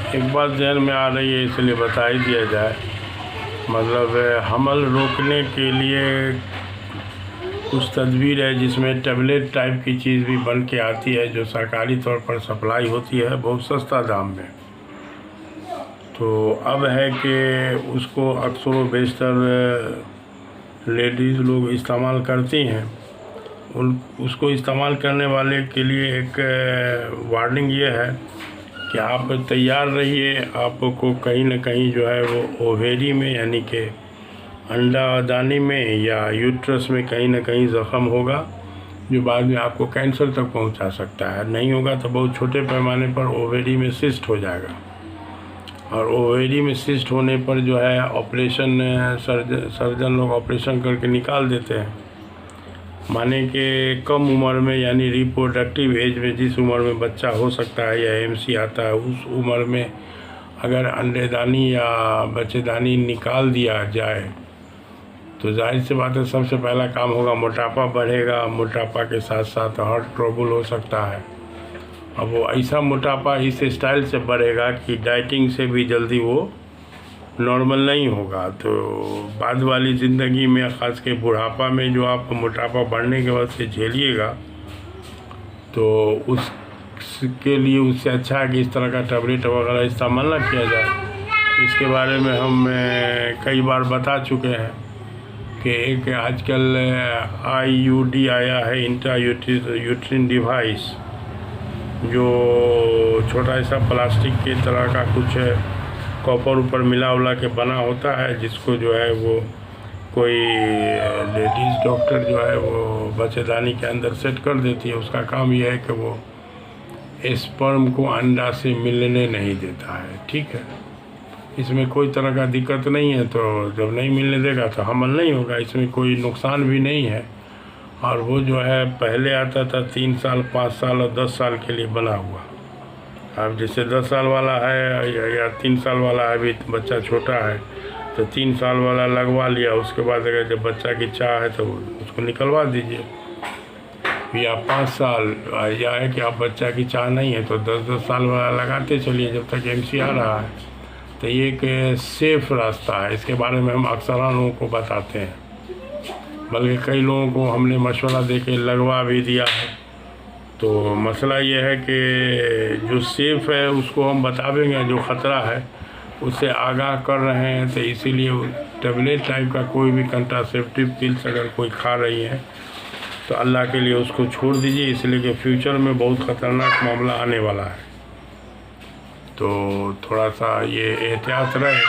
एक बात जहन में आ रही है, इसलिए बता ही दिया जाए। मतलब हमल रोकने के लिए कुछ तदबीर है, जिसमें टेबलेट टाइप की चीज़ भी बन के आती है, जो सरकारी तौर पर सप्लाई होती है बहुत सस्ता दाम में। तो अब है कि उसको अक्सर व बेशतर लेडीज़ लोग इस्तेमाल करती हैं। उसको इस्तेमाल करने वाले के लिए एक वार्निंग ये है कि आप तैयार रहिए, आपको कहीं ना कहीं जो है वो ओवेरी में यानी कि अंडादानी में या यूट्रस में कहीं ना कहीं ज़ख़म होगा, जो बाद में आपको कैंसर तक पहुंचा सकता है। नहीं होगा तो बहुत छोटे पैमाने पर ओवेरी में सिस्ट हो जाएगा, और ओवेरी में सिस्ट होने पर जो है ऑपरेशन सर्जन लोग ऑपरेशन करके निकाल देते हैं। माने कि कम उम्र में यानी रिप्रोडक्टिव एज में, जिस उम्र में बच्चा हो सकता है या एमसी आता है, उस उम्र में अगर अंडेदानी या बच्चेदानी निकाल दिया जाए तो जाहिर सी बात है सबसे पहला काम होगा मोटापा बढ़ेगा, मोटापा के साथ साथ हार्ट ट्रबल हो सकता है। अब वो ऐसा मोटापा इस स्टाइल से बढ़ेगा कि डाइटिंग से भी जल्दी वो नॉर्मल नहीं होगा। तो बाद वाली ज़िंदगी में, ख़ास के बुढ़ापा में, जो आप मोटापा बढ़ने के बाद से झेलिएगा, तो उसके लिए उससे अच्छा है कि इस तरह का टैबलेट वगैरह इस्तेमाल ना किया जाए। इसके बारे में हम कई बार बता चुके हैं कि एक आजकल IUD आया है, इंट्रा यूट्रिन डिवाइस, जो छोटा सा प्लास्टिक के तरह का कुछ कॉपर ऊपर मिला उला के बना होता है, जिसको जो है वो कोई लेडीज़ डॉक्टर जो है वो बच्चेदानी के अंदर सेट कर देती है। उसका काम यह है कि वो स्पर्म को अंडा से मिलने नहीं देता है। ठीक है, इसमें कोई तरह का दिक्कत नहीं है। तो जब नहीं मिलने देगा तो हमल नहीं होगा, इसमें कोई नुकसान भी नहीं है। और वो जो है पहले आता था 3 साल, 5 साल और 10 साल के लिए बना हुआ। अब जैसे 10 साल वाला है या 3 साल वाला है, अभी बच्चा छोटा है तो 3 साल वाला लगवा लिया, उसके बाद अगर जब बच्चा की चाह है तो उसको निकलवा दीजिए। या 5 साल, या है कि आप बच्चा की चाह नहीं है तो 10-10 साल वाला लगाते चलिए जब तक MC आ रहा है। तो ये एक सेफ़ रास्ता है, इसके बारे में हम अक्सर लोगों को बताते हैं, बल्कि कई लोगों को हमने मशवरा दे के लगवा भी दिया है। तो मसला ये है कि जो सेफ़ है उसको हम बता देंगे, जो ख़तरा है उससे आगाह कर रहे हैं। तो इसीलिए टेबलेट टाइप का कोई भी कंट्रासेप्टिव पिल्स अगर कोई खा रही है तो अल्लाह के लिए उसको छोड़ दीजिए, इसलिए कि फ्यूचर में बहुत ख़तरनाक मामला आने वाला है। तो थोड़ा सा ये एहतियात रहे।